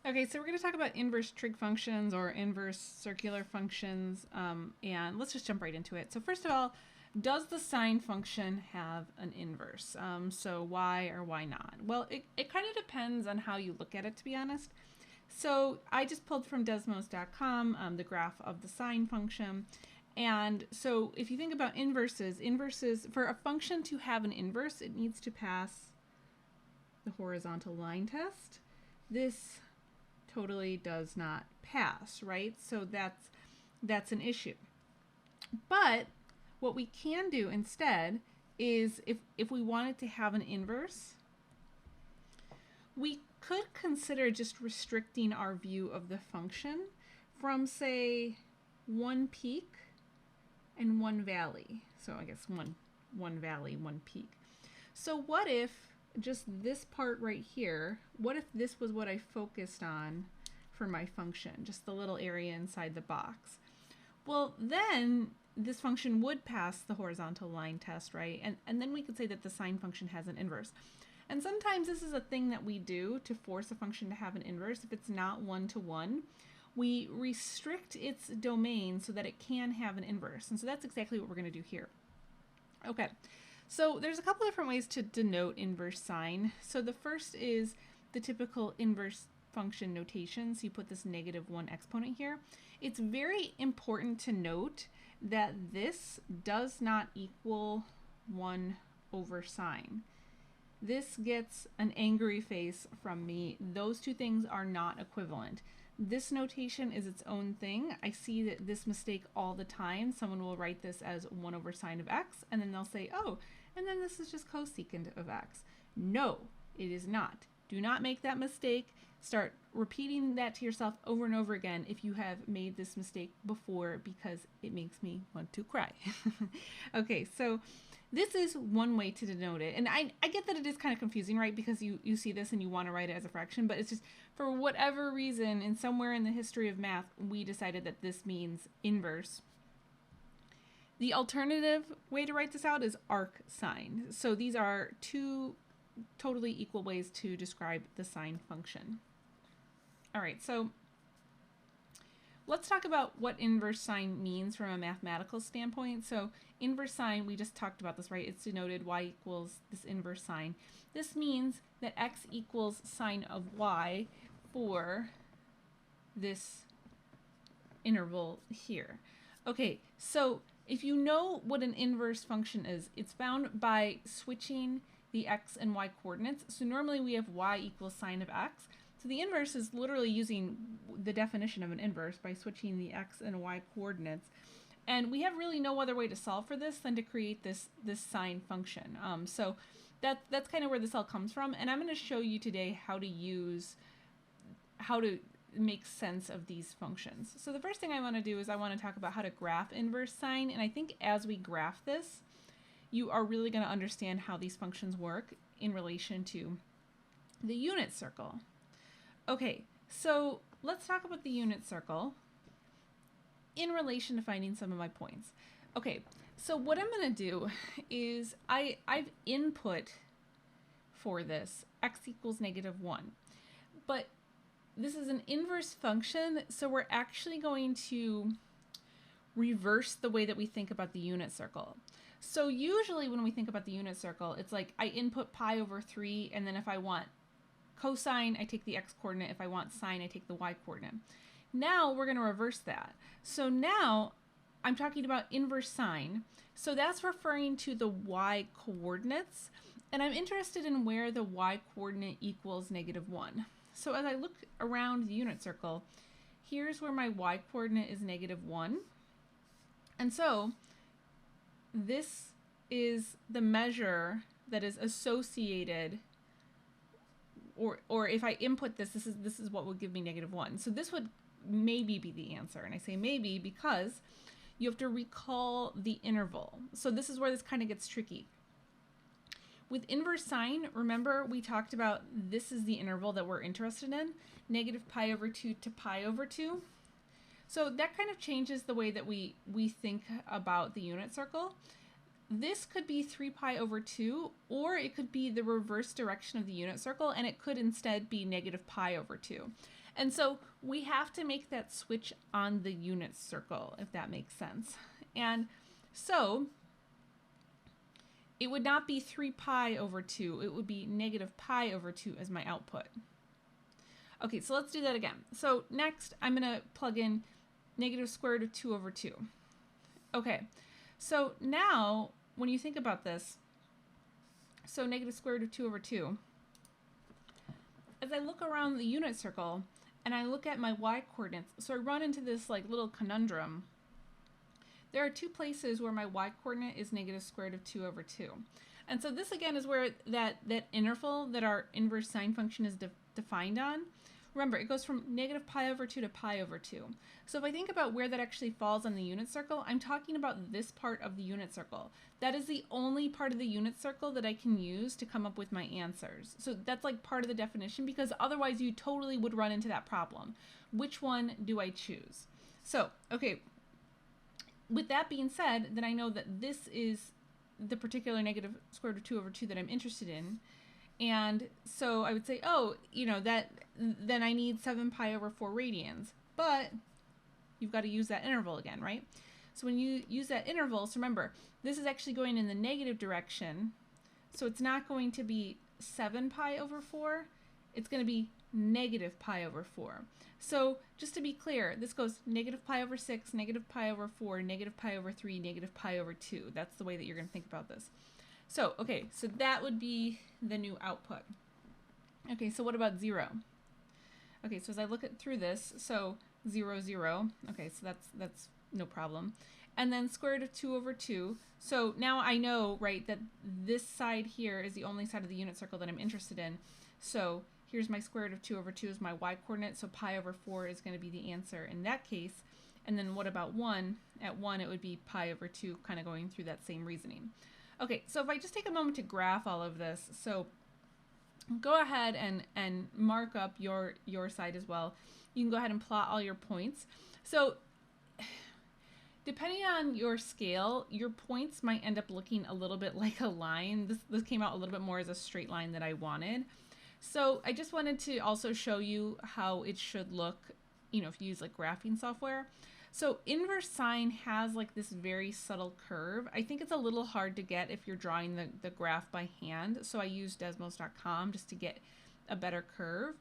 Okay, so we're going to talk about inverse trig functions or inverse circular functions, and let's just jump right into it. So first of all, does the sine function have an inverse? So why or why not? Well, it kind of depends on how you look at it, to be honest. So I just pulled from desmos.com the graph of the sine function. And so if you think about inverses, for a function to have an inverse, it needs to pass the horizontal line test. This totally does not pass, right? So that's an issue. But what we can do instead is if we wanted to have an inverse, we could consider just restricting our view of the function from, say, one peak and one valley. So I guess one valley, one peak. So what if just this part right here, what if this was what I focused on for my function, just the little area inside the box? Well, then this function would pass the horizontal line test, right? And then we could say that the sine function has an inverse. And sometimes this is a thing that we do to force a function to have an inverse. If it's not one-to-one, we restrict its domain so that it can have an inverse. And so that's exactly what we're going to do here. Okay, so there's a couple different ways to denote inverse sine. So the first is the typical inverse function notation. So you put this -1 exponent here. It's very important to note that this does not equal 1 over sine. This gets an angry face from me. Those two things are not equivalent. This notation is its own thing. I see that this mistake all the time. Someone will write this as 1 over sine of x, and then they'll say, oh, and then this is just cosecant of x. No, it is not. Do not make that mistake. Start repeating that to yourself over and over again if you have made this mistake before, because it makes me want to cry. Okay, so this is one way to denote it. And I get that it is kind of confusing, right? Because you see this and you want to write it as a fraction, but it's just for whatever reason, and somewhere in the history of math, we decided that this means inverse. The alternative way to write this out is arcsin. So these are two totally equal ways to describe the sine function. All right, so let's talk about what inverse sine means from a mathematical standpoint. So inverse sine, we just talked about this, right? It's denoted y equals this inverse sine. This means that x equals sine of y for this interval here. Okay, so if you know what an inverse function is, it's found by switching the x and y coordinates. So normally we have y equals sine of x. So the inverse is literally using the definition of an inverse by switching the x and y coordinates. And we have really no other way to solve for this than to create this sine function. So that's kind of where this all comes from. And I'm going to show you today how to make sense of these functions. So the first thing I want to do is I want to talk about how to graph inverse sine. And I think as we graph this, you are really going to understand how these functions work in relation to the unit circle. Okay, so let's talk about the unit circle in relation to finding some of my points. Okay, so what I'm going to do is I've input for this x equals -1. But this is an inverse function, so we're actually going to reverse the way that we think about the unit circle. So usually when we think about the unit circle, it's like I input pi over 3, and then if I want cosine, I take the x coordinate. If I want sine, I take the y coordinate. Now we're going to reverse that. So now I'm talking about inverse sine. So that's referring to the y coordinates. And I'm interested in where the y coordinate equals -1. So as I look around the unit circle, here's where my y coordinate is -1. And so this is the measure that is associated, or if I input this is what would give me -1. So this would maybe be the answer. And I say maybe because you have to recall the interval. So this is where this kind of gets tricky. With inverse sine, remember we talked about this is the interval that we're interested in, -pi/2 to pi/2. So that kind of changes the way that we think about the unit circle. This could be 3 pi/2, or it could be the reverse direction of the unit circle, and it could instead be -pi/2. And so we have to make that switch on the unit circle, if that makes sense. And so it would not be 3 pi over 2. It would be negative pi over 2 as my output. Okay, so let's do that again. So next, I'm going to plug in negative square root of 2 over 2. Okay, so now when you think about this, so negative square root of 2 over 2, as I look around the unit circle and I look at my y-coordinates, so I run into this like little conundrum. There are two places where my y-coordinate is negative square root of 2 over 2. And so this again is where that interval that our inverse sine function is defined on. Remember, it goes from negative pi over 2 to pi over 2. So if I think about where that actually falls on the unit circle, I'm talking about this part of the unit circle. That is the only part of the unit circle that I can use to come up with my answers. So that's like part of the definition, because otherwise you totally would run into that problem. Which one do I choose? So, okay, with that being said, then I know that this is the particular negative square root of 2 over 2 that I'm interested in. And so I would say, oh, you know, then I need 7 pi over 4 radians. But you've got to use that interval again, right? So when you use that interval, so remember, this is actually going in the negative direction. So it's not going to be 7 pi over 4. It's going to be negative pi over 4. So just to be clear, this goes negative pi over 6, negative pi over 4, negative pi over 3, negative pi over 2. That's the way that you're going to think about this. So, okay, so that would be the new output. Okay, so what about 0? Okay, so as I look through this, so 0, 0. Okay, so that's no problem. And then square root of 2 over 2. So now I know, right, that this side here is the only side of the unit circle that I'm interested in. So here's my square root of 2 over 2 is my y-coordinate, so pi over 4 is going to be the answer in that case. And then what about 1? At 1, it would be pi over 2, kind of going through that same reasoning. Okay, so if I just take a moment to graph all of this, so go ahead and mark up your side as well. You can go ahead and plot all your points. So depending on your scale, your points might end up looking a little bit like a line. This came out a little bit more as a straight line that I wanted. So I just wanted to also show you how it should look, you know, if you use like graphing software. So inverse sine has like this very subtle curve. I think it's a little hard to get if you're drawing the graph by hand. So I used desmos.com just to get a better curve.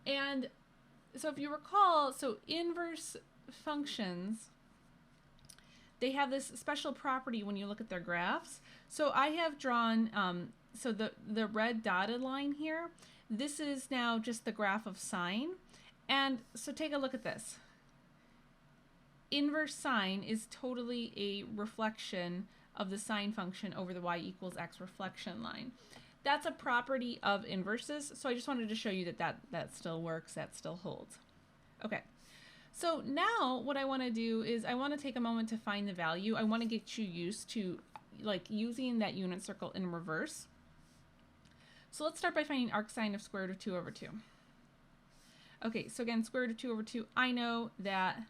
And so if you recall, so inverse functions, they have this special property when you look at their graphs. So I have drawn, so the red dotted line here, this is now just the graph of sine. And so take a look at this. Inverse sine is totally a reflection of the sine function over the y equals x reflection line. That's a property of inverses, so I just wanted to show you that still works, that still holds. Okay, so now what I want to do is I want to take a moment to find the value. I want to get you used to like using that unit circle in reverse. So let's start by finding arcsine of square root of 2 over 2. Okay, so again, square root of 2 over 2, I know that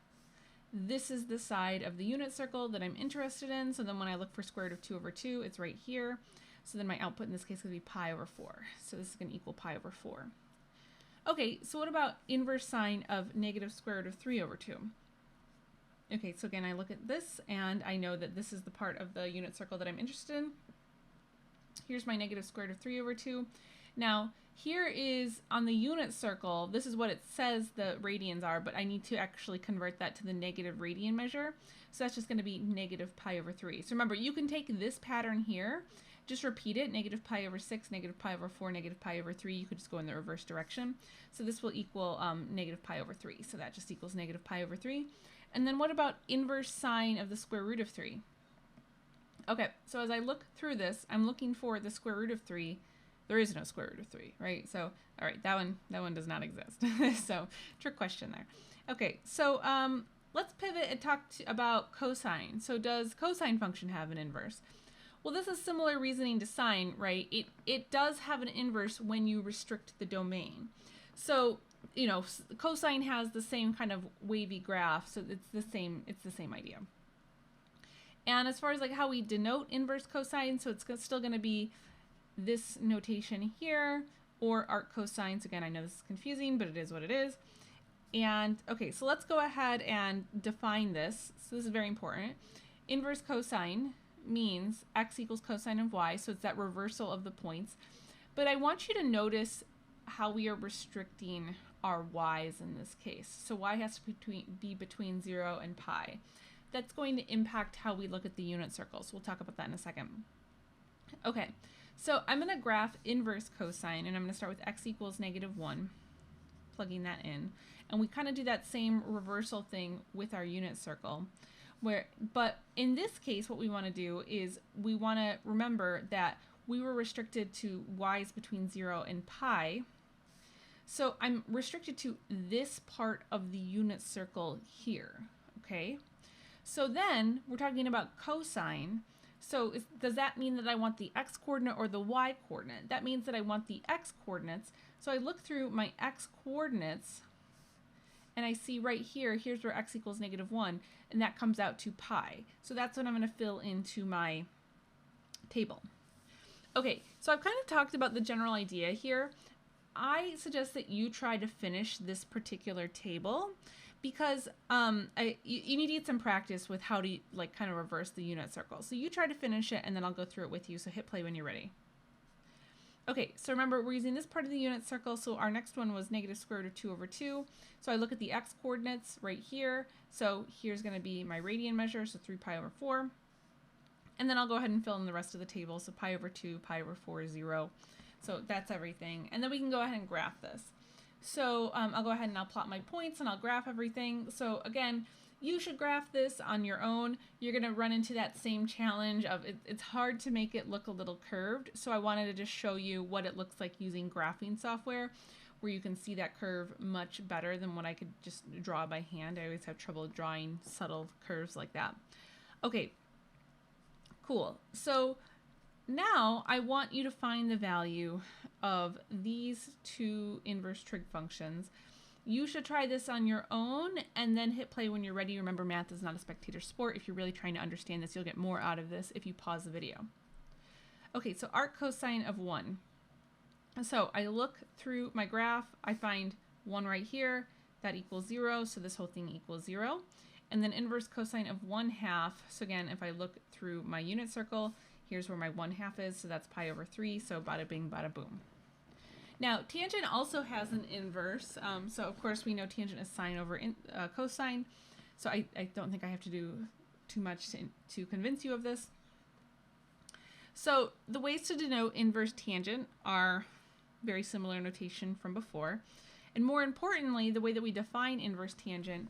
this is the side of the unit circle that I'm interested in. So then when I look for square root of 2 over 2, it's right here. So then my output in this case is going to be pi over 4. So this is going to equal pi over 4. Okay, so what about inverse sine of negative square root of 3 over 2? Okay, so again, I look at this and I know that this is the part of the unit circle that I'm interested in. Here's my negative square root of 3 over 2. Now, here is on the unit circle, this is what it says the radians are, but I need to actually convert that to the negative radian measure. So that's just going to be negative pi over 3. So remember, you can take this pattern here, just repeat it, negative pi over 6, negative pi over 4, negative pi over 3. You could just go in the reverse direction. So this will equal negative pi over 3. So that just equals negative pi over 3. And then what about inverse sine of the square root of 3? Okay, so as I look through this, I'm looking for the square root of 3. There is no square root of 3, right? So, all right, that one does not exist. So, trick question there. Okay, so let's pivot and talk about cosine. So, does cosine function have an inverse? Well, this is similar reasoning to sine, right? It does have an inverse when you restrict the domain. So, you know, cosine has the same kind of wavy graph, so it's the same idea. And as far as like how we denote inverse cosine, so it's still going to be this notation here, or arccos. Again, I know this is confusing, but it is what it is. And okay, so let's go ahead and define this. So this is very important. Inverse cosine means x equals cosine of y, so it's that reversal of the points. But I want you to notice how we are restricting our y's in this case. So y has to be between 0 and pi. That's going to impact how we look at the unit circles. We'll talk about that in a second. Okay, so I'm going to graph inverse cosine, and I'm going to start with x equals -1, plugging that in. And we kind of do that same reversal thing with our unit circle. But in this case, what we want to do is we want to remember that we were restricted to y's between 0 and pi. So I'm restricted to this part of the unit circle here, okay? So then we're talking about cosine. So does that mean that I want the x coordinate or the y coordinate? That means that I want the x coordinates. So I look through my x coordinates and I see right here, here's where x equals -1, and that comes out to pi. So that's what I'm going to fill into my table. Okay, so I've kind of talked about the general idea here. I suggest that you try to finish this particular table because you need to get some practice with how to kind of reverse the unit circle. So you try to finish it and then I'll go through it with you. So hit play when you're ready. Okay, so remember we're using this part of the unit circle. So our next one was -√2/2. So I look at the x coordinates right here. So here's going to be my radian measure, so 3π/4. And then I'll go ahead and fill in the rest of the table. So π/2, π/4, 0. So that's everything. And then we can go ahead and graph this. So I'll go ahead and I'll plot my points and I'll graph everything. So again, you should graph this on your own. You're going to run into that same challenge of it's hard to make it look a little curved. So I wanted to just show you what it looks like using graphing software where you can see that curve much better than what I could just draw by hand. I always have trouble drawing subtle curves like that. Okay, cool. So now I want you to find the value of these two inverse trig functions. You should try this on your own and then hit play when you're ready. Remember, math is not a spectator sport. If you're really trying to understand this, you'll get more out of this if you pause the video. Okay, so arccosine of 1. So I look through my graph, I find 1 right here, that equals 0, so this whole thing equals 0. And then inverse cosine of 1/2. So again, if I look through my unit circle, here's where my 1/2 is, so that's π/3, so bada bing, bada boom. Now, tangent also has an inverse, so of course we know tangent is sine over cosine, so I don't think I have to do too much to convince you of this. So the ways to denote inverse tangent are very similar notation from before, and more importantly, the way that we define inverse tangent,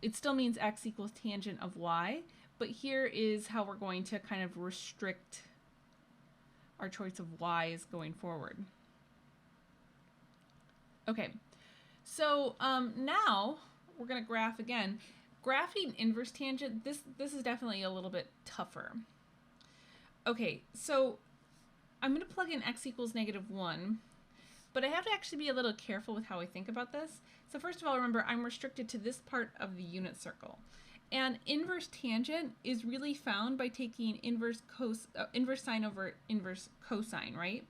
it still means x equals tangent of y, but here is how we're going to kind of restrict our choice of y's going forward. Okay, so now we're going to graph again. Graphing inverse tangent, this is definitely a little bit tougher. Okay, so I'm going to plug in x equals -1, but I have to actually be a little careful with how I think about this. So first of all, remember, I'm restricted to this part of the unit circle. And inverse tangent is really found by taking inverse sine over inverse cosine, right?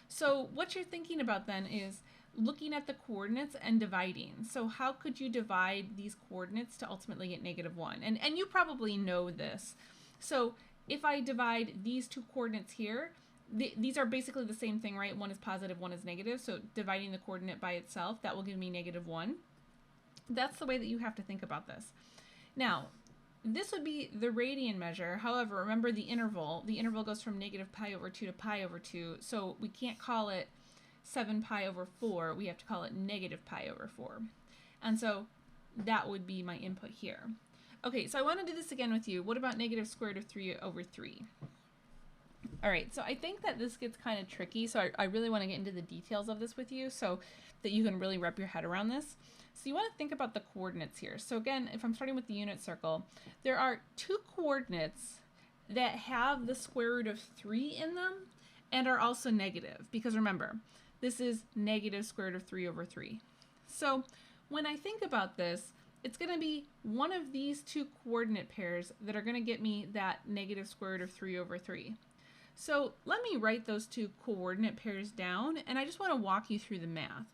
So what you're thinking about then is looking at the coordinates and dividing. So how could you divide these coordinates to ultimately get -1? And you probably know this. So if I divide these two coordinates here, these are basically the same thing, right? One is positive, one is negative. So dividing the coordinate by itself, that will give me -1. That's the way that you have to think about this. Now, this would be the radian measure. However, remember the interval. The interval goes from -π/2 to π/2. So we can't call it 7π/4. We have to call it -π/4. And so that would be my input here. Okay, so I want to do this again with you. What about -√3/3? All right, so I think that this gets kind of tricky. So I really want to get into the details of this with you so that you can really wrap your head around this. So you want to think about the coordinates here. So again, if I'm starting with the unit circle, there are two coordinates that have the square root of 3 in them and are also negative, because remember, this is -√3/3. So when I think about this, it's going to be one of these two coordinate pairs that are going to get me that -√3/3. So let me write those two coordinate pairs down, and I just want to walk you through the math.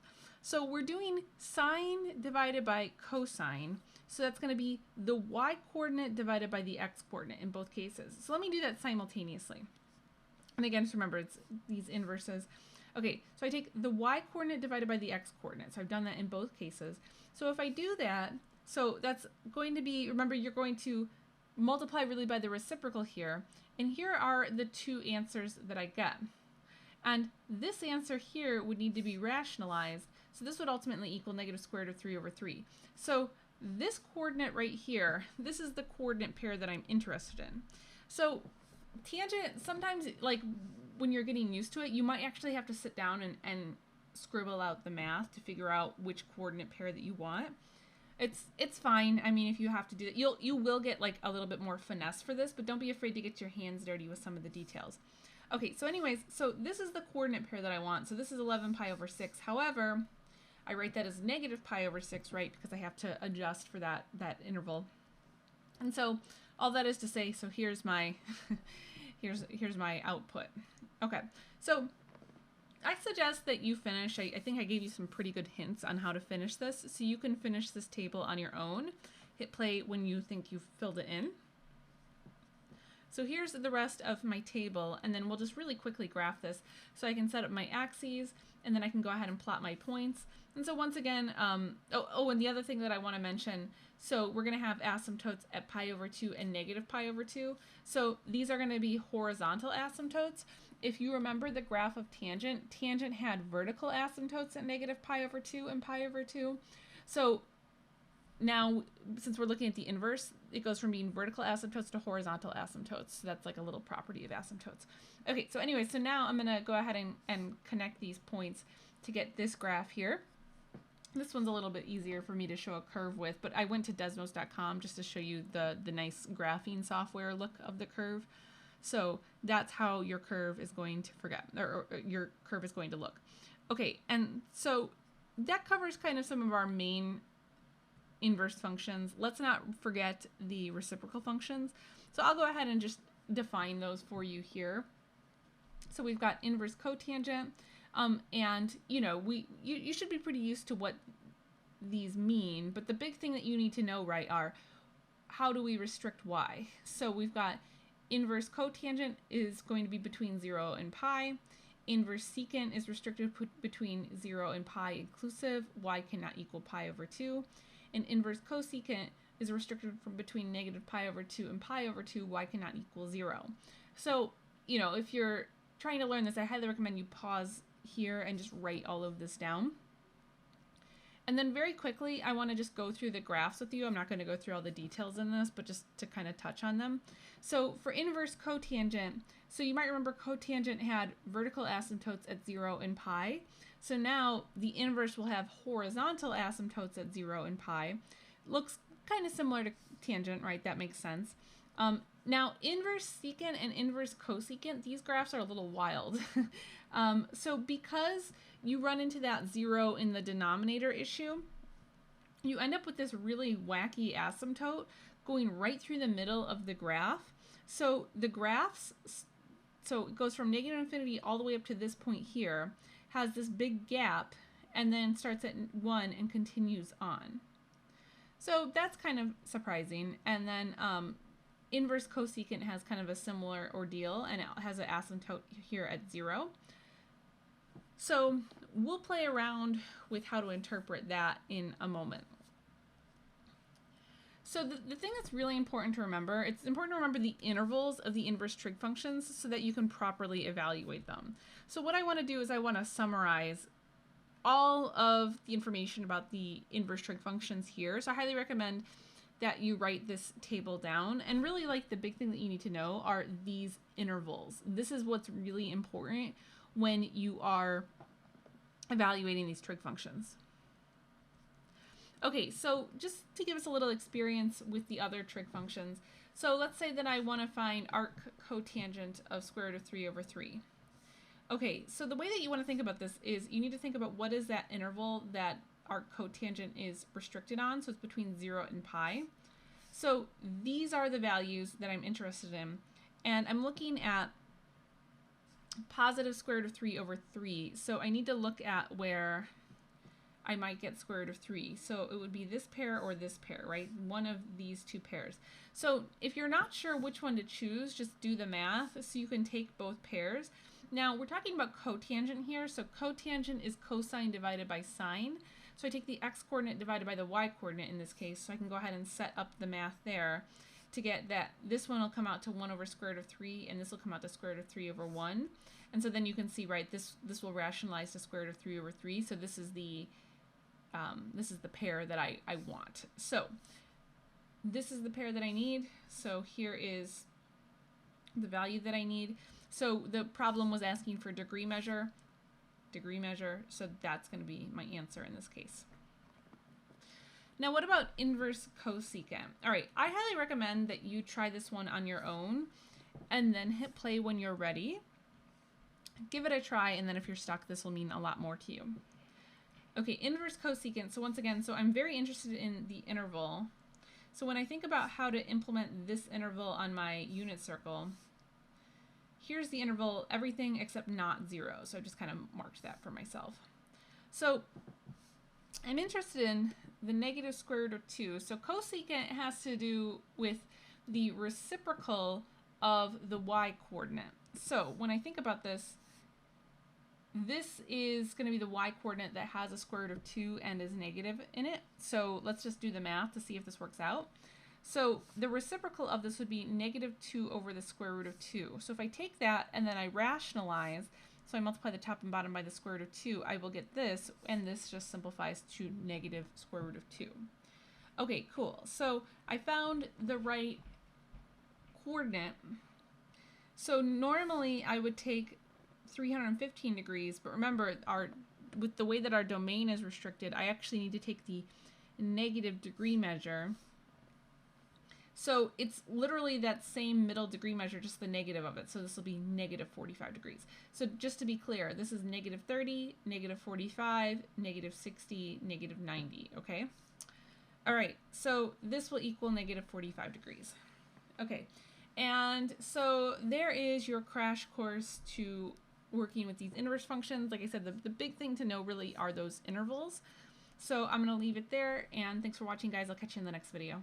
So we're doing sine divided by cosine. So that's going to be the y coordinate divided by the x coordinate in both cases. So let me do that simultaneously. And again, just remember, it's these inverses. Okay, so I take the y coordinate divided by the x coordinate. So I've done that in both cases. So if I do that, so that's going to be, remember, you're going to multiply really by the reciprocal here. And here are the two answers that I get. And this answer here would need to be rationalized. So this would ultimately equal negative square root of 3 over 3. So this coordinate right here, this is the coordinate pair that I'm interested in. So tangent, sometimes like when you're getting used to it, you might actually have to sit down and scribble out the math to figure out which coordinate pair that you want. It's fine. I mean, if you have to do that, you will get like a little bit more finesse for this, but don't be afraid to get your hands dirty with some of the details. Okay, so anyways, so this is the coordinate pair that I want. So this is 11 pi over 6. However, I write that as negative pi over 6, right? Because I have to adjust for that interval. And so all that is to say, so here's my here's my output. Okay, so I suggest that you finish. I think I gave you some pretty good hints on how to finish this, so you can finish this table on your own. Hit play when you think you've filled it in. So here's the rest of my table, and then we'll just really quickly graph this so I can set up my axes, and then I can go ahead and plot my points. And so once again, and the other thing that I want to mention, so we're going to have asymptotes at pi over 2 and negative pi over 2. So these are going to be horizontal asymptotes. If you remember the graph of tangent, tangent had vertical asymptotes at negative pi over 2 and pi over 2. So now, since we're looking at the inverse, it goes from being vertical asymptotes to horizontal asymptotes. So that's like a little property of asymptotes. Okay, so anyway, so now I'm going to go ahead and connect these points to get this graph here. This one's a little bit easier for me to show a curve with, but I went to desmos.com just to show you the nice graphing software look of the curve. So that's how your curve is going to your curve is going to look. Okay, and so that covers kind of some of our main inverse functions. Let's not forget the reciprocal functions. So I'll go ahead and just define those for you here. So we've got inverse cotangent, and you know, you should be pretty used to what these mean, but the big thing that you need to know, right, are how do we restrict y? So we've got inverse cotangent is going to be between 0 and pi. Inverse secant is restricted between 0 and pi inclusive. Y cannot equal pi over 2. And inverse cosecant is restricted from between negative pi over 2 and pi over 2. Y cannot equal 0. So, you know, if you're trying to learn this, I highly recommend you pause here and just write all of this down. And then very quickly, I want to just go through the graphs with you. I'm not going to go through all the details in this, but just to kind of touch on them. So for inverse cotangent, so you might remember cotangent had vertical asymptotes at 0 and pi. So now the inverse will have horizontal asymptotes at 0 and pi. Looks kind of similar to tangent, right? That makes sense. Now inverse secant and inverse cosecant, these graphs are a little wild. So because you run into that 0 in the denominator issue, you end up with this really wacky asymptote going right through the middle of the graph. So the graphs, so it goes from negative infinity all the way up to this point here, has this big gap, and then starts at 1 and continues on. So that's kind of surprising. And then inverse cosecant has kind of a similar ordeal, and it has an asymptote here at 0. So we'll play around with how to interpret that in a moment. So the thing that's really important to remember, it's important to remember the intervals of the inverse trig functions so that you can properly evaluate them. So what I want to do is I want to summarize all of the information about the inverse trig functions here. So I highly recommend that you write this table down. And really, like, the big thing that you need to know are these intervals. This is what's really important when you are evaluating these trig functions. Okay, so just to give us a little experience with the other trig functions. So let's say that I want to find arccotangent of square root of 3 over 3. Okay, so the way that you want to think about this is you need to think about what is that interval that arccotangent is restricted on. So it's between 0 and pi. So these are the values that I'm interested in. And I'm looking at positive square root of 3 over 3. So I need to look at where I might get square root of 3. So it would be this pair or this pair, right? One of these two pairs. So if you're not sure which one to choose, just do the math so you can take both pairs. Now we're talking about cotangent here. So cotangent is cosine divided by sine. So I take the x coordinate divided by the y coordinate in this case. So I can go ahead and set up the math there to get that this one will come out to 1 over square root of 3, and this will come out to square root of 3 over 1. And so then you can see, right, this will rationalize to square root of 3 over 3. So this is the pair that I want. So this is the pair that I need. So here is the value that I need. So the problem was asking for degree measure. So that's going to be my answer in this case. Now what about inverse cosecant? All right, I highly recommend that you try this one on your own and then hit play when you're ready. Give it a try, and then if you're stuck, this will mean a lot more to you. Okay, inverse cosecant. So once again, so I'm very interested in the interval. So when I think about how to implement this interval on my unit circle, here's the interval, everything except not 0. So I just kind of marked that for myself. So I'm interested in the negative square root of 2. So cosecant has to do with the reciprocal of the y coordinate. So when I think about this, this is going to be the y coordinate that has a square root of 2 and is negative in it. So let's just do the math to see if this works out. So the reciprocal of this would be negative 2 over the square root of 2. So if I take that and then I rationalize, so I multiply the top and bottom by the square root of 2, I will get this, and this just simplifies to negative square root of 2. Okay, cool. So I found the right coordinate. So normally I would take 315 degrees, but remember, with the way that our domain is restricted, I actually need to take the negative degree measure. So it's literally that same middle degree measure, just the negative of it. So this will be negative 45 degrees. So just to be clear, this is negative 30, negative 45, negative 60, negative 90, okay? All right, so this will equal negative 45 degrees. Okay, and so there is your crash course to working with these inverse functions. Like I said, the big thing to know really are those intervals. So I'm gonna leave it there, and thanks for watching, guys. I'll catch you in the next video.